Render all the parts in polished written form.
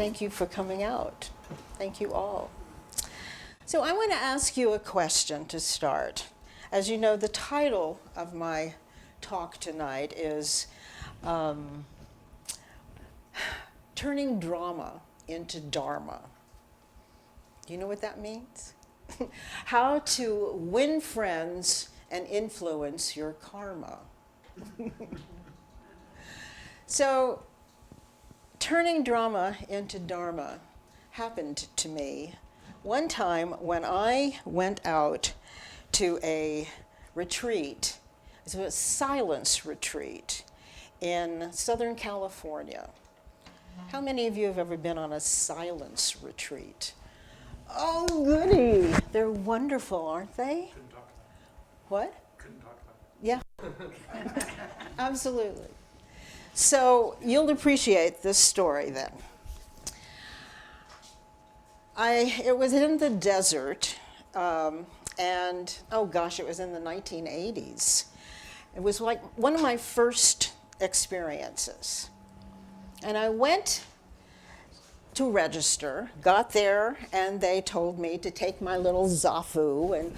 Thank you for coming out. Thank you all. So I want to ask you a question to start. As you know, the title of my talk tonight is Turning Drama into Dharma. Do you know what that means? How to win friends and influence your karma. So, turning drama into Dharma happened to me one time when I went out to a retreat. It was a silence retreat in Southern California. How many of you have ever been on a silence retreat? Oh, goody. They're wonderful, aren't they? Couldn't talk about it. What? Couldn't talk about it. Yeah. Absolutely. So you'll appreciate this story then. It was in the desert, and oh gosh, it was in the 1980s. It was like one of my first experiences. And I went to register, got there, and they told me to take my little zafu and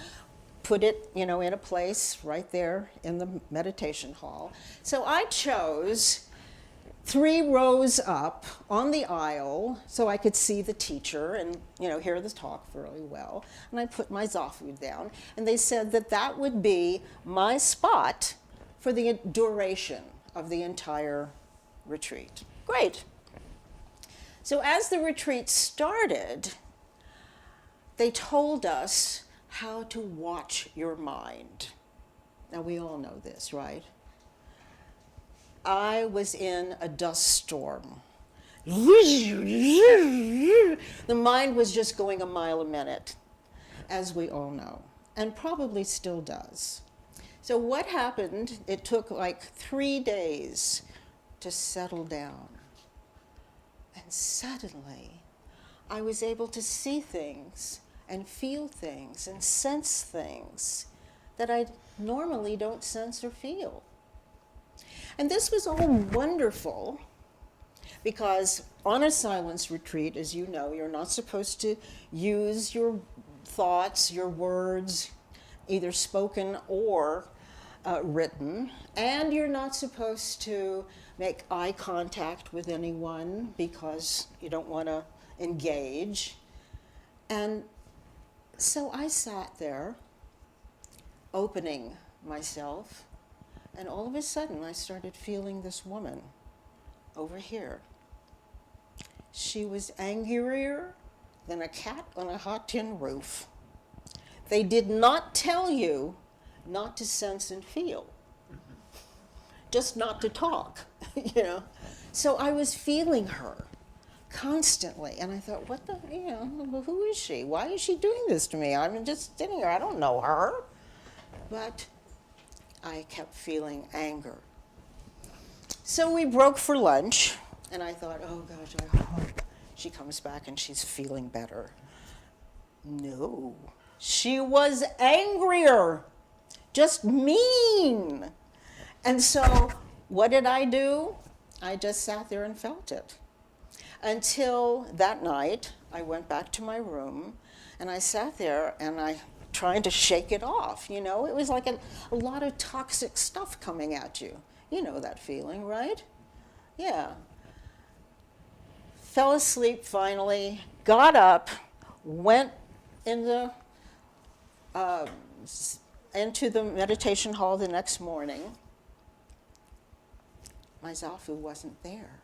put it, in a place right there in the meditation hall. So I chose 3 rows up on the aisle so I could see the teacher and, hear the talk really well. And I put my zafu down, and they said that that would be my spot for the duration of the entire retreat. Great. So as the retreat started, they told us how to watch your mind. Now, we all know this, right? I was in a dust storm. The mind was just going a mile a minute, as we all know, and probably still does. So what happened, it took like 3 days to settle down. And suddenly, I was able to see things and feel things and sense things that I normally don't sense or feel. And this was all wonderful because on a silence retreat, as you know, you're not supposed to use your thoughts, your words, either spoken or written, and you're not supposed to make eye contact with anyone because you don't want to engage. And so I sat there, opening myself, and all of a sudden I started feeling this woman over here. She was angrier than a cat on a hot tin roof. They did not tell you not to sense and feel, just not to talk, So I was feeling her constantly, and I thought, what the, who is she? Why is she doing this to me? I'm just sitting here, I don't know her. But I kept feeling anger. So we broke for lunch, and I thought, oh gosh, I hope she comes back and she's feeling better. No, she was angrier, just mean. And so what did I do? I just sat there and felt it. Until that night, I went back to my room, and I sat there and I tried to shake it off. It was like a lot of toxic stuff coming at you. You know that feeling, right? Yeah. Fell asleep finally, got up, went into the meditation hall the next morning. My zafu wasn't there.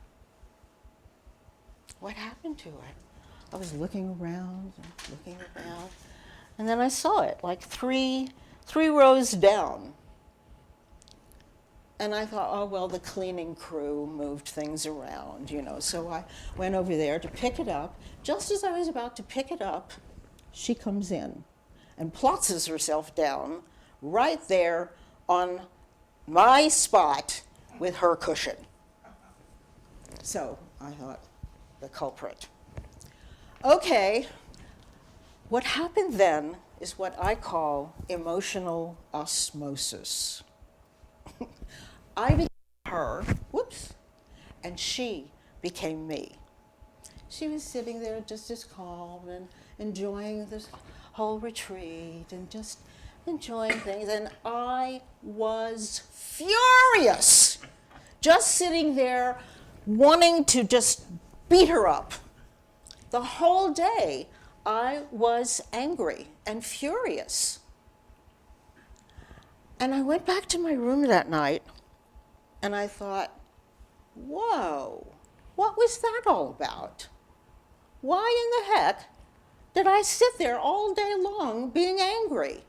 What happened to it? I was looking around, and then I saw it, like three rows down. And I thought, oh, well, the cleaning crew moved things around, So I went over there to pick it up. Just as I was about to pick it up, she comes in and plots herself down right there on my spot with her cushion. So I thought, the culprit. Okay, what happened then is what I call emotional osmosis. I became her, and she became me. she was sitting there just as calm and enjoying this whole retreat and just enjoying things. And I was furious, just sitting there wanting to just beat her up. The whole day, I was angry and furious. And I went back to my room that night, and I thought, whoa, what was that all about? Why in the heck did I sit there all day long being angry?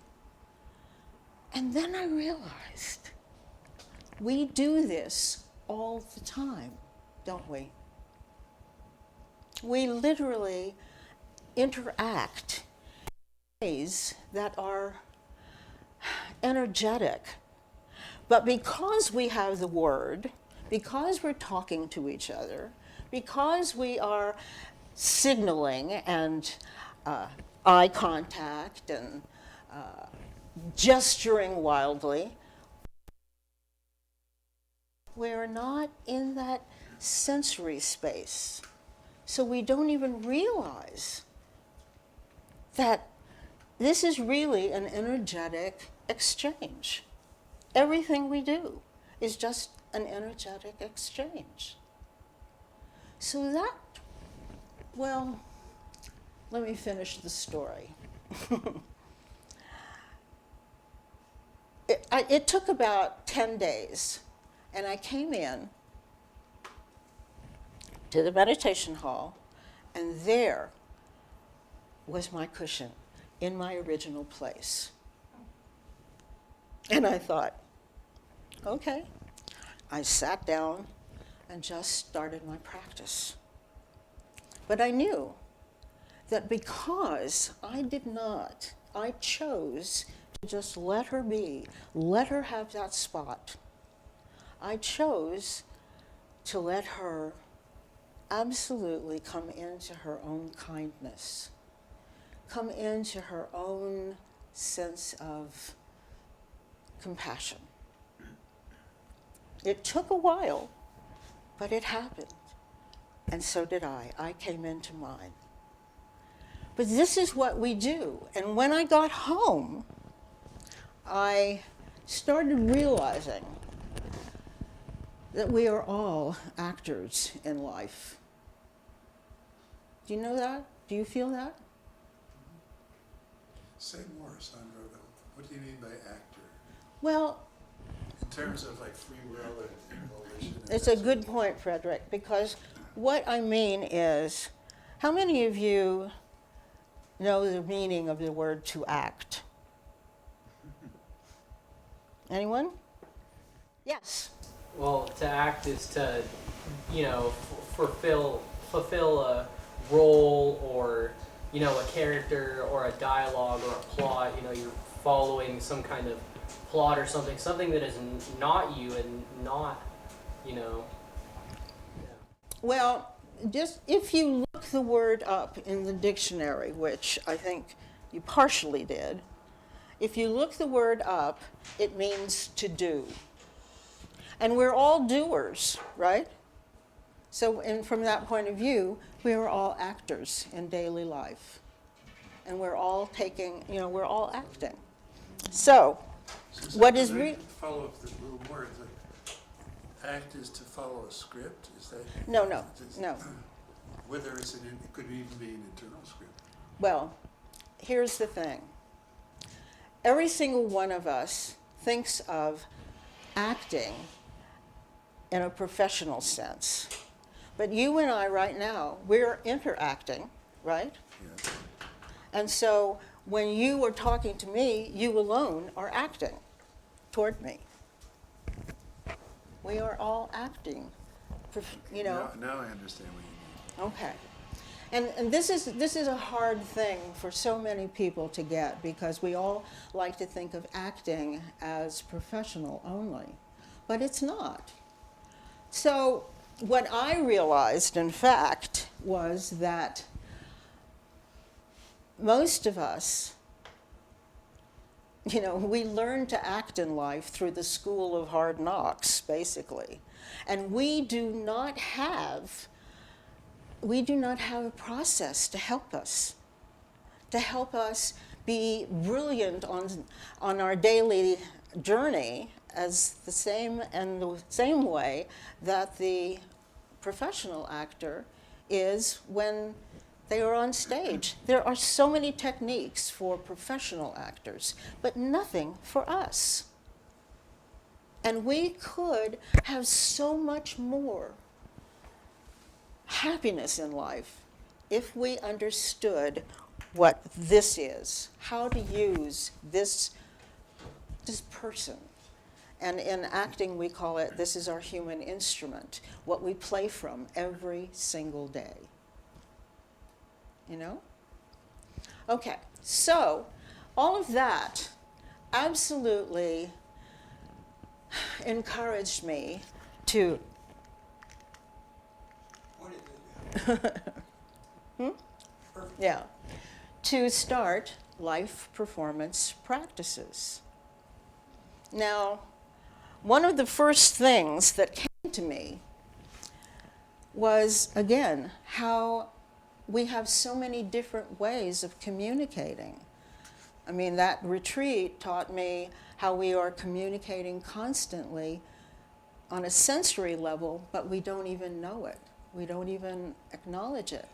And then I realized we do this all the time, don't we? We literally interact in ways that are energetic. But because we have the word, because we're talking to each other, because we are signaling and eye contact and gesturing wildly, we're not in that sensory space. So we don't even realize that this is really an energetic exchange. Everything we do is just an energetic exchange. So that, well, let me finish the story. It took about 10 days, and I came in to the meditation hall, and there was my cushion in my original place. And I thought, okay. I sat down and just started my practice. But I knew that because I chose to just let her be, let her have that spot. I chose to let her absolutely come into her own kindness, come into her own sense of compassion. It took a while, but it happened. And so did I. I came into mine. But this is what we do. And when I got home, I started realizing that we are all actors in life. Do you know that? Do you feel that? Say more, Sondra. What do you mean by actor? Well, in terms of like free will and volition. It's a good point, Frederick, because what I mean is, how many of you know the meaning of the word to act? Anyone? Yes. Well, to act is to, fulfill a role or, a character or a dialogue or a plot. You're following some kind of plot or something that is not you and not, Yeah. Well, just if you look the word up in the dictionary, which I think you partially did, if you look the word up, it means to do. And we're all doers, right? So, and from that point of view, we are all actors in daily life. And we're all we're all acting. So, what is follow the little word? Act is to follow a script. Is that? No. Whether it could even be an internal script. Well, here's the thing. Every single one of us thinks of acting in a professional sense. But you and I right now, we're interacting, right? Yeah. And so when you are talking to me, you alone are acting toward me. We are all acting, Now I understand what you mean. Okay. And this is a hard thing for so many people to get, because we all like to think of acting as professional only, but it's not. So what I realized, in fact, was that most of us, we learn to act in life through the school of hard knocks, basically. And we do not have we do not have a process to help us be brilliant on our daily journey as the same way that the professional actor is when they are on stage. There are so many techniques for professional actors, but nothing for us. And we could have so much more happiness in life if we understood what this is, how to use this person. And in acting, we call it, this is our human instrument, what we play from every single day. You know? Okay, so all of that absolutely encouraged me to yeah, to start life performance practices. Now, one of the first things that came to me was, again, how we have so many different ways of communicating. I mean, that retreat taught me how we are communicating constantly on a sensory level, but we don't even know it. We don't even acknowledge it.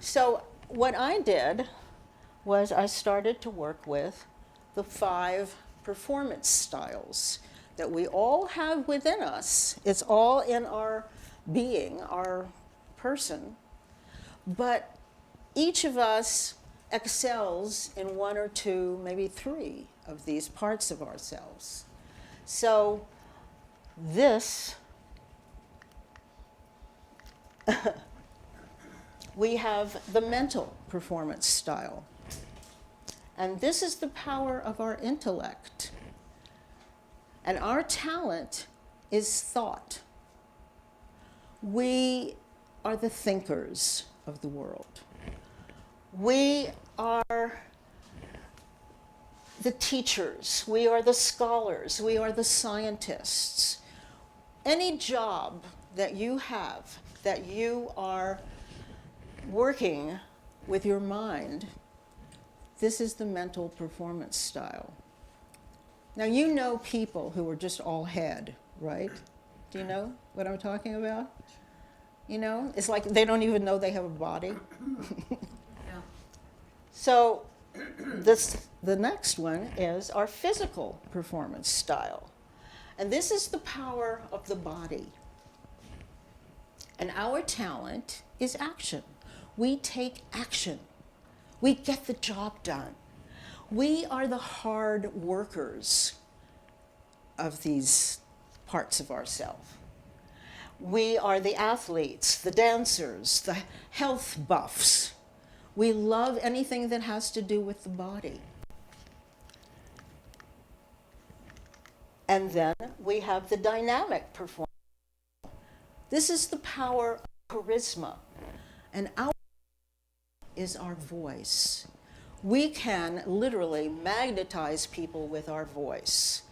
So what I did was I started to work with the 5 performance styles that we all have within us. It's all in our being, our person, but each of us excels in 1 or 2, maybe 3 of these parts of ourselves. So this, we have the mental performance style. And this is the power of our intellect. And our talent is thought. We are the thinkers of the world. We are the teachers. We are the scholars. We are the scientists. Any job that you have, that you are working with your mind, this is the mental performance style. Now, you know people who are just all head, right? Do you know what I'm talking about? You know, it's like they don't even know they have a body. Yeah. So the next one is our physical performance style. And this is the power of the body. And our talent is action. We take action. We get the job done. We are the hard workers of these parts of ourselves. We are the athletes, the dancers, the health buffs. We love anything that has to do with the body. And then we have the dynamic performance. This is the power of charisma. And our is our voice. We can literally magnetize people with our voice.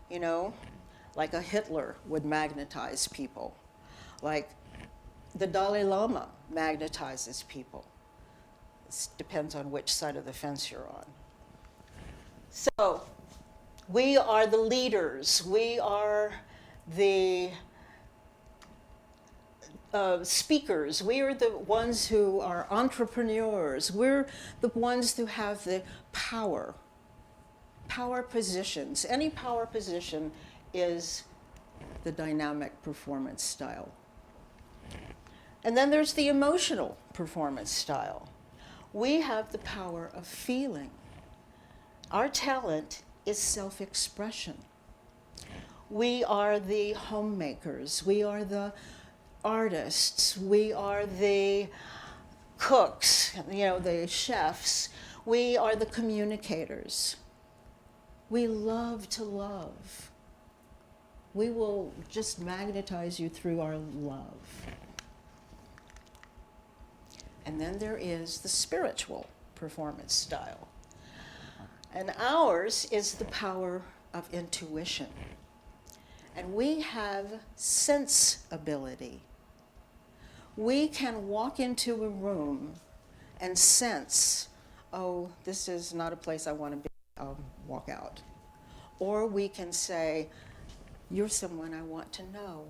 You know, like a Hitler would magnetize people. Like the Dalai Lama magnetizes people. It depends on which side of the fence you're on. So we are the leaders. We are the speakers. We are the ones who are entrepreneurs. We're the ones who have the power positions. Any power position is the dynamic performance style. And then there's the emotional performance style. We have the power of feeling. Our talent is self-expression. We are the homemakers. We are the artists. We are the cooks, you know, the chefs. We are the communicators. We love to love. We will just magnetize you through our love. And then there is the spiritual performance style. And ours is the power of intuition. And we have sense ability. we can walk into a room and sense, oh, this is not a place I want to be, I'll walk out. Or we can say, you're someone I want to know.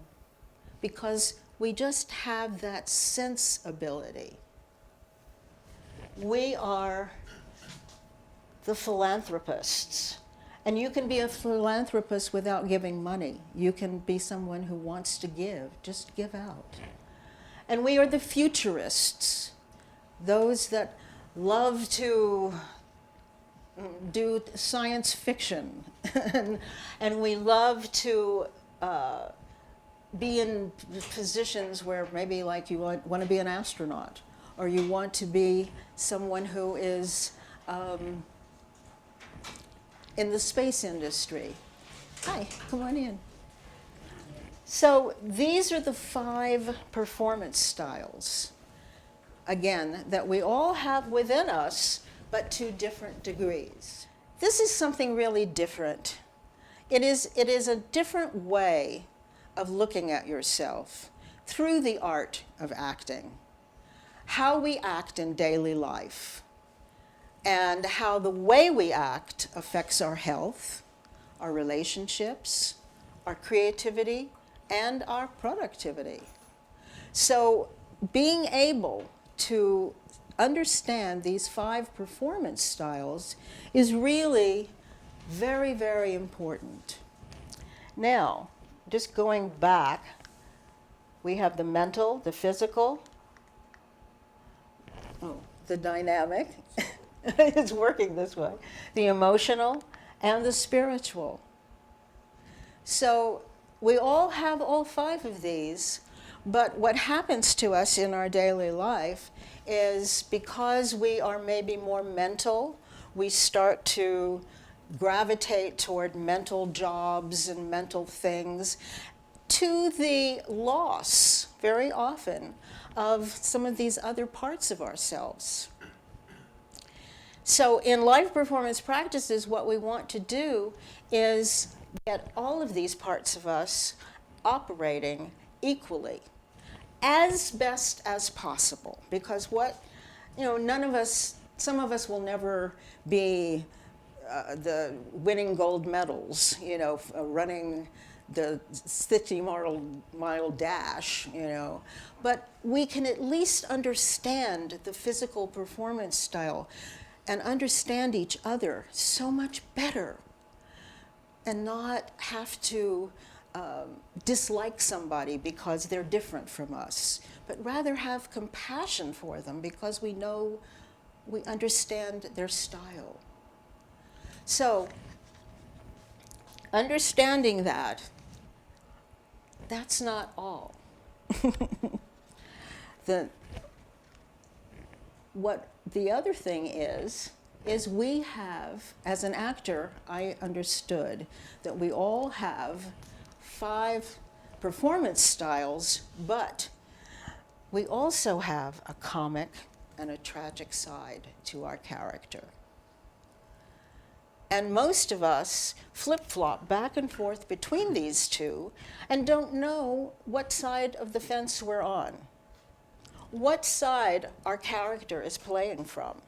Because we just have that sense ability. We are the philanthropists. And you can be a philanthropist without giving money. You can be someone who wants to give, just give out. And we are the futurists, those that love to do science fiction. and we love to be in positions where maybe like you want to be an astronaut, or you want to be someone who is in the space industry. Hi, come on in. So these are the 5 performance styles, again, that we all have within us, but to different degrees. This is something really different. It is a different way of looking at yourself through the art of acting. How we act in daily life, and how the way we act affects our health, our relationships, our creativity, and our productivity. So being able to understand these 5 performance styles is really very, very important. Now, just going back, we have the mental, the physical, the dynamic, it's working this way, the emotional, and the spiritual. So we all have all 5 of these, but what happens to us in our daily life is because we are maybe more mental, we start to gravitate toward mental jobs and mental things, to the loss, very often, of some of these other parts of ourselves. So in life performance practices, what we want to do is get all of these parts of us operating equally, as best as possible. Because none of us, some of us will never be the winning gold medals, running the 60-mile dash, But we can at least understand the physical performance style and understand each other so much better, and not have to dislike somebody because they're different from us, but rather have compassion for them because we understand their style. So, understanding that's not all. What the other thing is we have, as an actor, I understood that we all have 5 performance styles, but we also have a comic and a tragic side to our character. And most of us flip-flop back and forth between these 2 and don't know what side of the fence we're on, what side our character is playing from.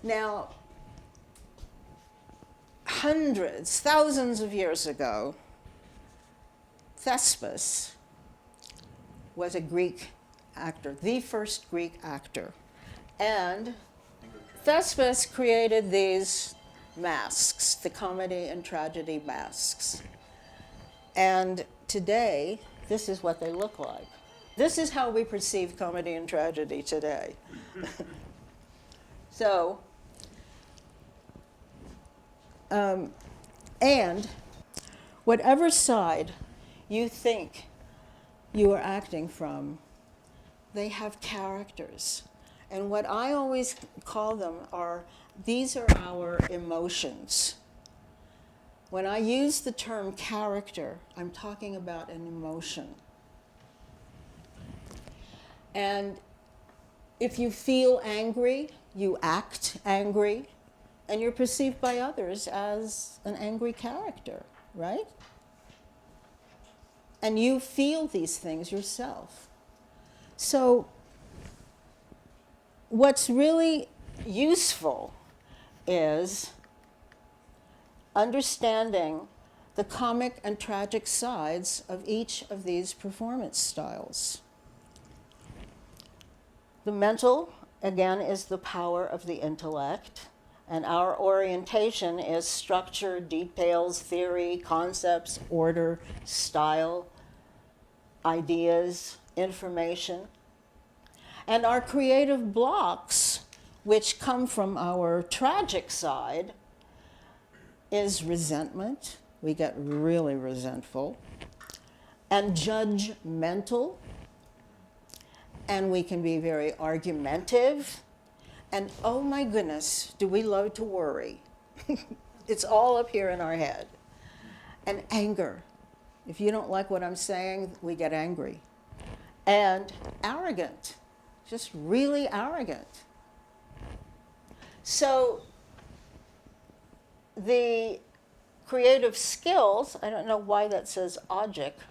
Now, hundreds, thousands of years ago, Thespis was a Greek actor, the first Greek actor. And Thespis created these masks, the comedy and tragedy masks. And today, this is what they look like. This is how we perceive comedy and tragedy today. So, and whatever side you think you are acting from, they have characters. And what I always call them these are our emotions. When I use the term character, I'm talking about an emotion. And if you feel angry, you act angry, and you're perceived by others as an angry character, right? And you feel these things yourself. So what's really useful is understanding the comic and tragic sides of each of these performance styles. The mental, again, is the power of the intellect, and our orientation is structure, details, theory, concepts, order, style, ideas, information. And our creative blocks, which come from our tragic side, is resentment. We get really resentful. And judgmental. And we can be very argumentative. And oh my goodness, do we love to worry. It's all up here in our head. And anger. If you don't like what I'm saying, we get angry. And arrogant. Just really arrogant. So the creative skills, I don't know why that says object.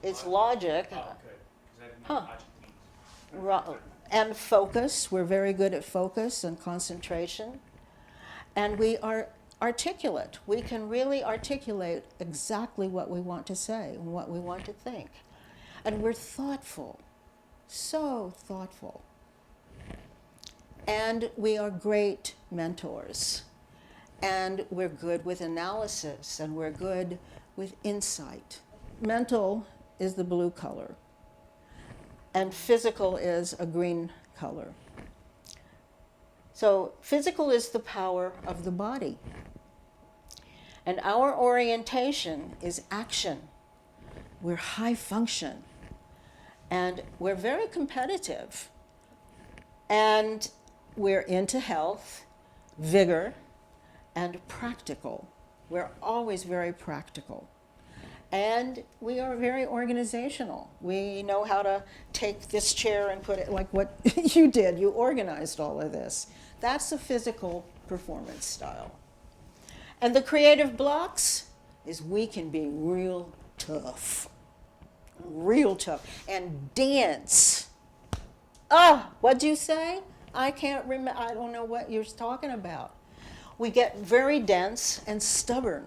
It's logic. Oh, good. Huh. And focus. We're very good at focus and concentration. And we are articulate. We can really articulate exactly what we want to say and what we want to think. And we're thoughtful. So thoughtful. And we are great mentors. And we're good with analysis, and we're good with insight. Mental is the blue color, and physical is a green color. So physical is the power of the body. And our orientation is action. We're high function. And we're very competitive. And we're into health, vigor, and practical. We're always very practical. And we are very organizational. We know how to take this chair and put it like what you did. You organized all of this. That's a physical performance style. And the creative blocks is we can be real tough. Real tough. And dance. What'd you say? I can't remember. I don't know what you're talking about. We get very dense and stubborn.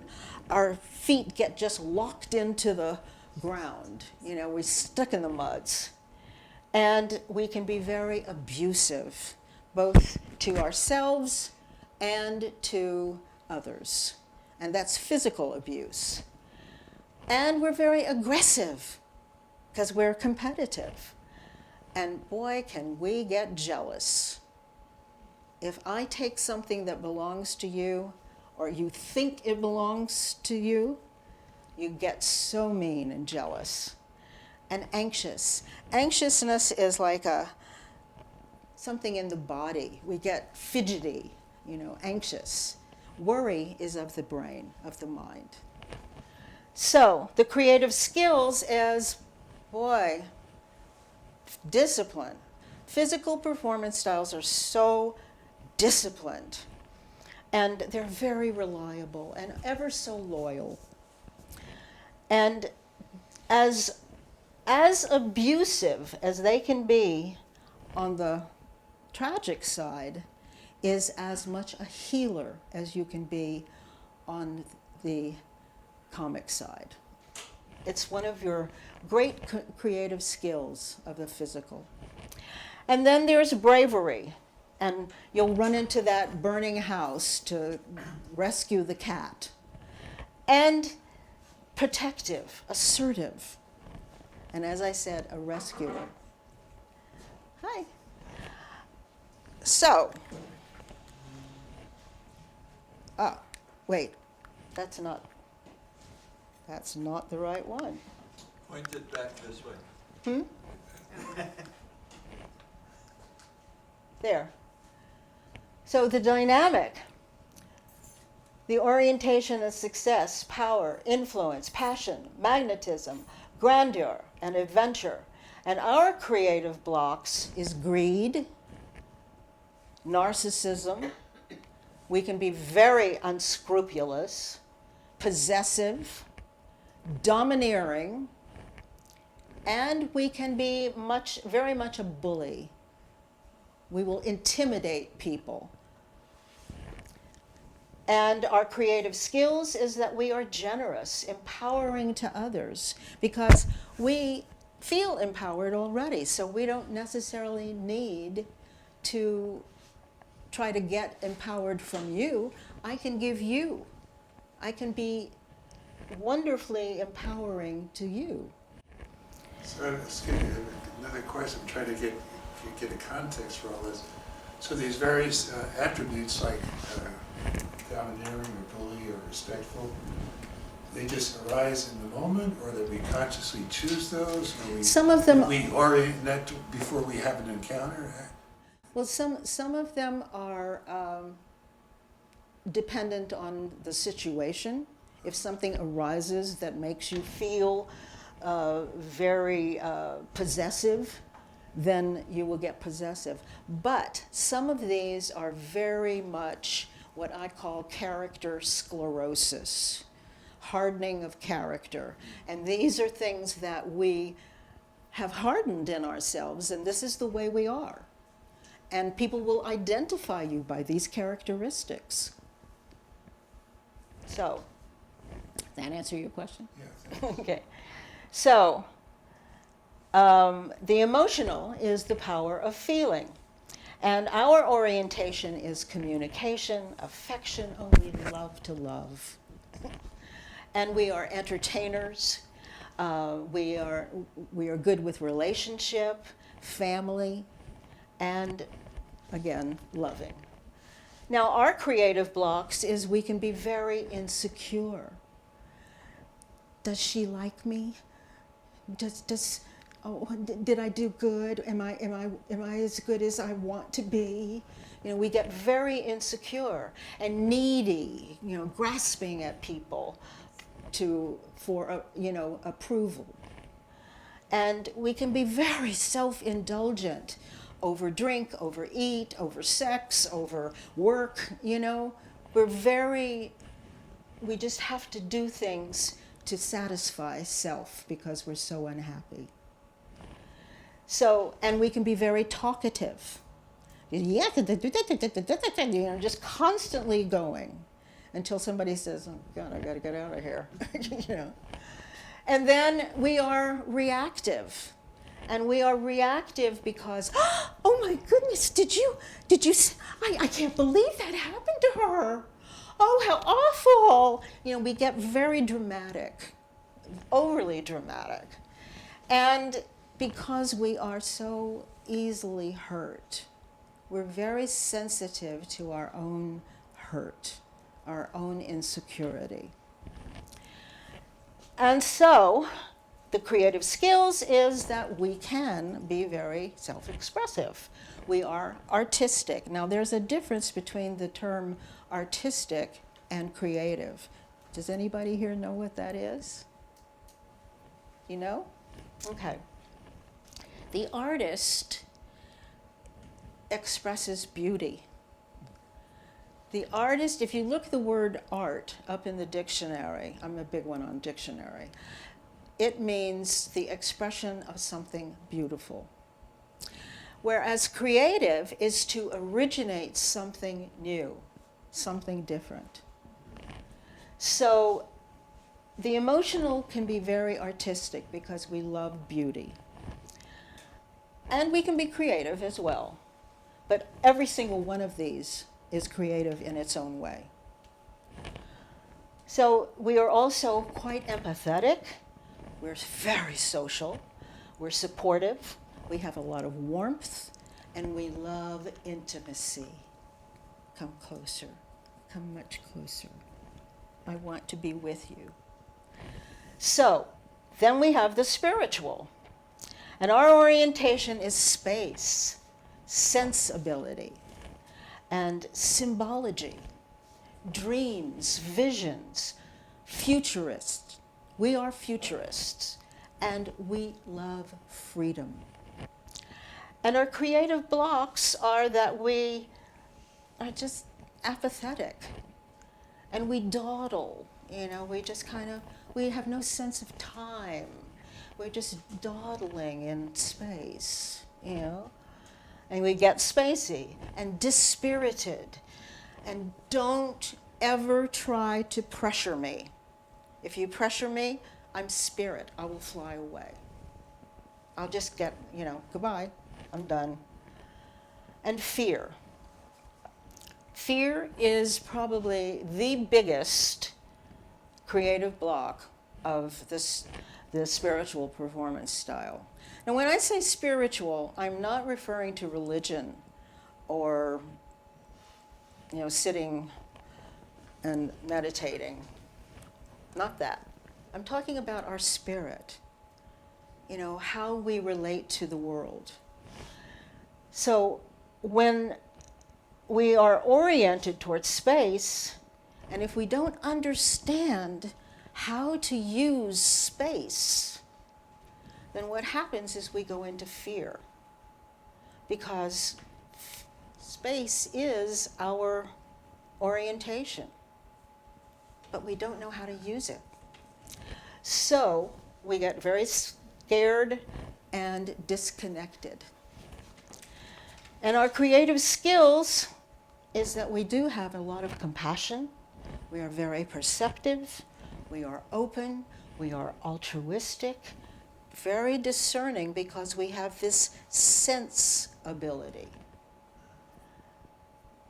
Our feet get just locked into the ground. You know, we're stuck in the muds. And we can be very abusive, both to ourselves and to others. And that's physical abuse. And we're very aggressive because we're competitive. And boy, can we get jealous. If I take something that belongs to you, or you think it belongs to you, you get so mean and jealous. And anxious. Anxiousness is like something in the body. We get fidgety, anxious. Worry is of the brain, of the mind. So the creative skills is, discipline. Physical performance styles are so disciplined, and they're very reliable and ever so loyal. And as abusive as they can be on the tragic side is as much a healer as you can be on the comic side. It's one of your great creative skills of the physical. And then there's bravery. And you'll run into that burning house to rescue the cat. And protective, assertive. And as I said, a rescuer. Hi. So, wait, that's not the right one. Point it back this way. There. So the dynamic, the orientation of success, power, influence, passion, magnetism, grandeur, and adventure. And our creative blocks is greed, narcissism. We can be very unscrupulous, possessive, domineering, And we can be very much a bully. We will intimidate people. And our creative skills is that we are generous, empowering to others, because we feel empowered already, so we don't necessarily need to try to get empowered from you. I can give you. I can be wonderfully empowering to you. So, excuse me, another question, I'm trying to get a context for all this. So these various attributes like domineering or bully or respectful, they just arise in the moment, or that we consciously choose those, or Some of them, we orient that before we have an encounter? well, some of them are dependent on the situation. If something arises that makes you feel very possessive, then you will get possessive. But some of these are very much what I call character sclerosis, hardening of character. And these are things that we have hardened in ourselves, and this is the way we are. And people will identify you by these characteristics. So, that answer your question? Yeah. Okay. So, the emotional is the power of feeling. And our orientation is communication, affection, oh, we love to love. And we are entertainers. We are good with relationship, family, and again, loving. Now, our creative blocks is we can be very insecure. Does she like me? Did I do good? Am I as good as I want to be? You know, we get very insecure and needy, you know, grasping at people for approval. And we can be very self-indulgent over drink, over eat, over sex, over work, you know. We just have to do things to satisfy self because we're so unhappy. So, and we can be very talkative. Yeah, you know, just constantly going until somebody says, oh God, I gotta get out of here, you know. And then we are reactive. And we are reactive because, oh my goodness, did you, I can't believe that happened to her. Oh, how awful. You know, we get very dramatic, overly dramatic. And because we are so easily hurt, we're very sensitive to our own hurt, our own insecurity. And so, the creative skills is that we can be very self-expressive. We are artistic. Now, there's a difference between the term artistic and creative. Does anybody here know what that is? You know? Okay. The artist expresses beauty. The artist, if you look the word art up in the dictionary, I'm a big one on dictionary, it means the expression of something beautiful. Whereas creative is to originate something new, something different. So the emotional can be very artistic because we love beauty. And we can be creative as well. But every single one of these is creative in its own way. So we are also quite empathetic. We're very social. We're supportive. We have a lot of warmth. And we love intimacy. Come closer. Come much closer. I want to be with you. So then we have the spiritual. And our orientation is space, sensibility, and symbology, dreams, visions, futurists. We are futurists, and we love freedom. And our creative blocks are that we are just apathetic, and we dawdle, you know, we just kind of, we have no sense of time. We're just dawdling in space, you know? And we get spacey and dispirited. And don't ever try to pressure me. If you pressure me, I'm spirit. I will fly away. I'll just get, goodbye. I'm done. And fear. Fear is probably the biggest creative block of the spiritual performance style. Now, when I say spiritual, I'm not referring to religion or, sitting and meditating. Not that. I'm talking about our spirit, how we relate to the world. So when we are oriented towards space, and if we don't understand how to use space, then what happens is we go into fear. Because space is our orientation, but we don't know how to use it. So we get very scared and disconnected. And our creative skills is that we do have a lot of compassion. We are very perceptive. We are open. We are altruistic, very discerning, because we have this sense ability.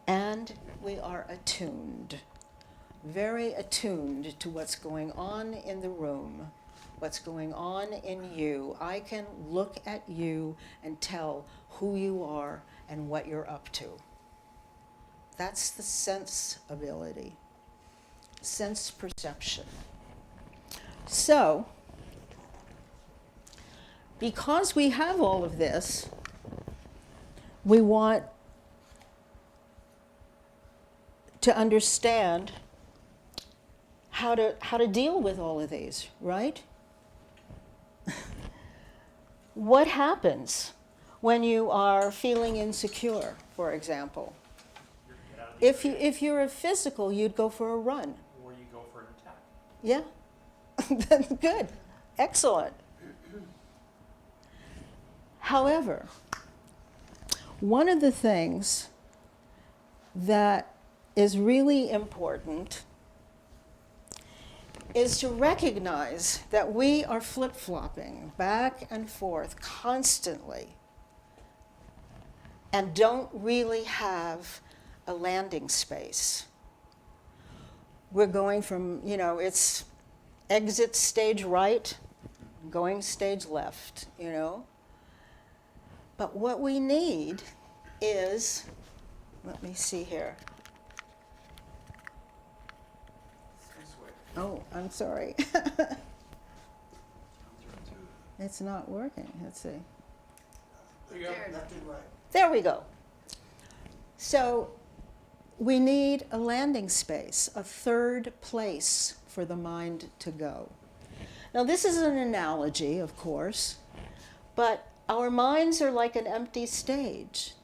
And we are attuned, very attuned to what's going on in the room, what's going on in you. I can look at you and tell who you are and what you're up to. That's the sense ability, sense perception. So, because we have all of this, we want to understand how to deal with all of these, right? What happens when you are feeling insecure, for example? If you're a physical, you'd go for a run. Or you go for an attack. Yeah, good, excellent. However, one of the things that is really important is to recognize that we are flip-flopping back and forth constantly and don't really have a landing space. We're going from, it's exit stage right, going stage left, But what we need is, let me see here. Oh, I'm sorry. It's not working. Let's see. There you go. Left and right. There we go. So we need a landing space, a third place for the mind to go. Now, this is an analogy, of course, but our minds are like an empty stage.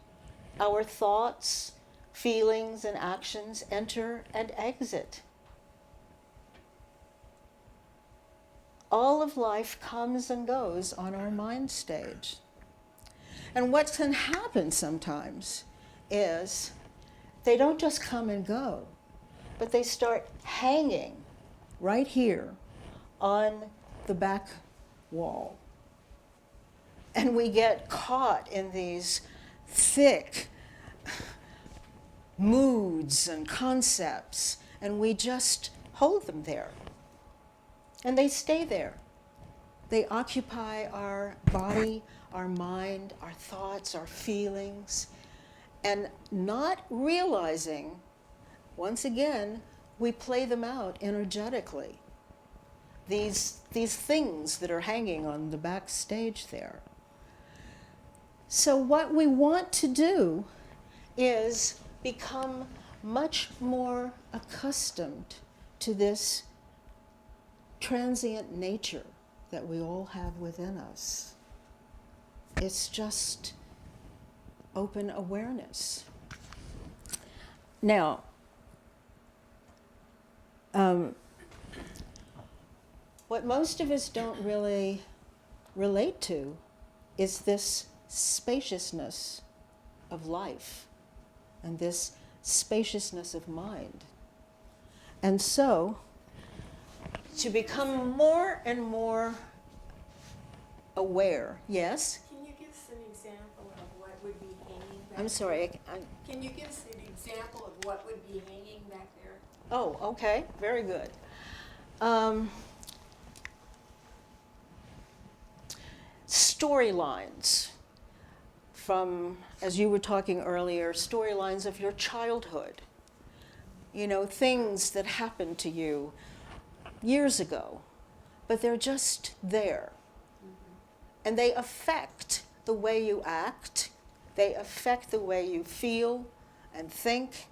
Our thoughts, feelings, and actions enter and exit. All of life comes and goes on our mind stage. And what can happen sometimes is they don't just come and go, but they start hanging right here on the back wall. And we get caught in these thick moods and concepts, and we just hold them there. And they stay there. They occupy our body, our mind, our thoughts, our feelings, and not realizing, once again, we play them out energetically. These things that are hanging on the back stage there. So what we want to do is become much more accustomed to this transient nature that we all have within us. It's just open awareness. Now, what most of us don't really relate to is this spaciousness of life and this spaciousness of mind. And so, to become more and more aware, yes? Can you give us an example of what would be hanging back I'm sorry. Can you give us an example of what would be hanging back there? Oh, okay. Very good. Storylines from, as you were talking earlier, storylines of your childhood. You know, things that happened to you years ago, but they're just there. And they affect the way you act, they affect the way you feel and think.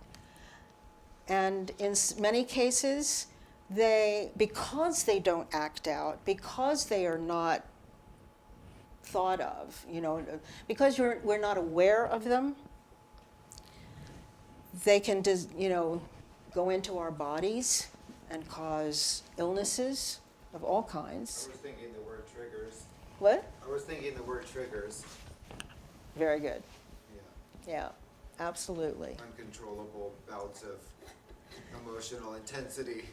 And in many cases, because they don't act out, because they are not thought of, you know, because we're not aware of them, they can, you know, go into our bodies and cause illnesses of all kinds. I was thinking the word triggers. What? I was thinking the word triggers. Very good. Yeah. Yeah, absolutely. Uncontrollable bouts of emotional intensity.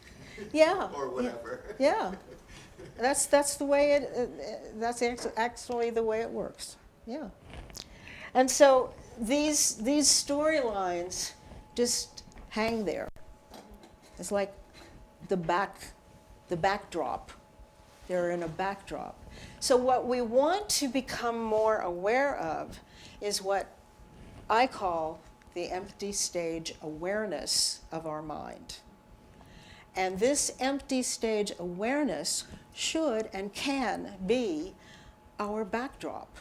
Yeah. Or whatever. Yeah. That's the way that's actually the way it works. Yeah. And so these storylines just hang there. It's like the backdrop. They're in a backdrop. So what we want to become more aware of is what I call the empty stage awareness of our mind. And this empty stage awareness should and can be our backdrop,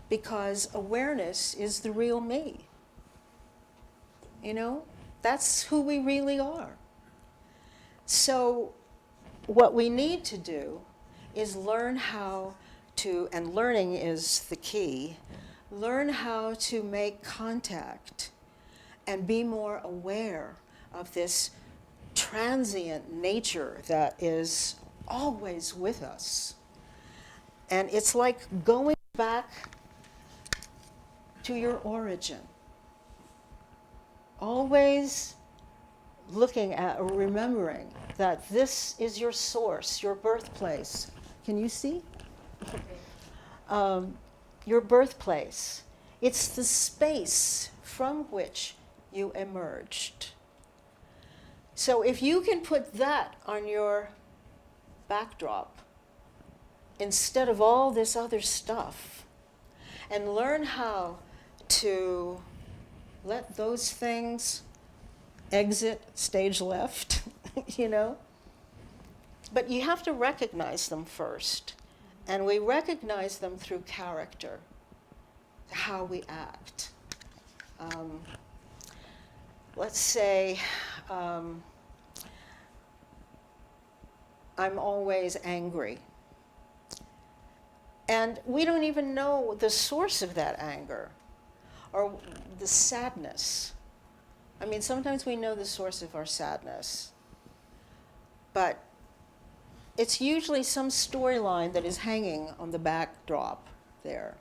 because awareness is the real me. You know, that's who we really are. So what we need to do is learn how to, and learning is the key, learn how to make contact and be more aware of this transient nature that is always with us. And it's like going back to your origin. Always looking at or remembering that this is your source, your birthplace. Can you see? Your birthplace. It's the space from which you emerged. So if you can put that on your backdrop instead of all this other stuff, and learn how to let those things exit stage left, you know? But you have to recognize them first. And we recognize them through character, how we act. Let's say I'm always angry. And we don't even know the source of that anger or the sadness. I mean, sometimes we know the source of our sadness, but it's usually some storyline that is hanging on the backdrop there.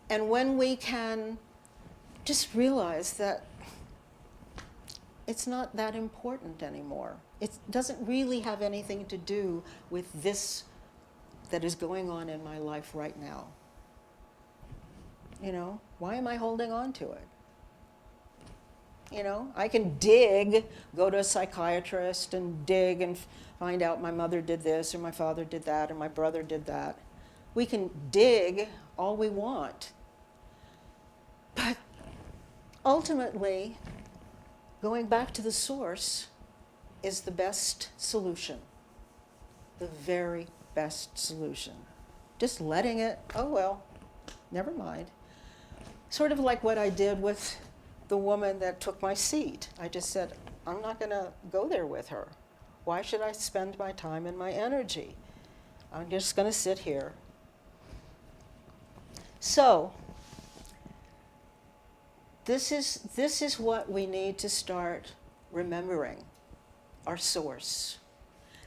And when we can just realize that it's not that important anymore, it doesn't really have anything to do with this that is going on in my life right now. You know, why am I holding on to it? You know, I can go to a psychiatrist and dig and find out my mother did this or my father did that or my brother did that. We can dig all we want. But ultimately, going back to the source is the best solution, the very best solution. Just letting it, oh well, never mind. Sort of like what I did with the woman that took my seat. I just said, I'm not going to go there with her. Why should I spend my time and my energy? I'm just going to sit here. So, this is what we need to start remembering, our source.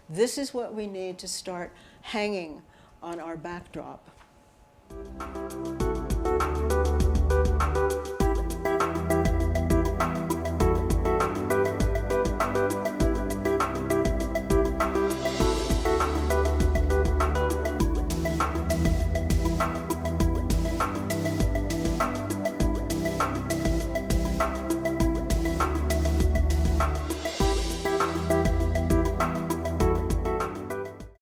This is what we need to start hanging on our backdrop.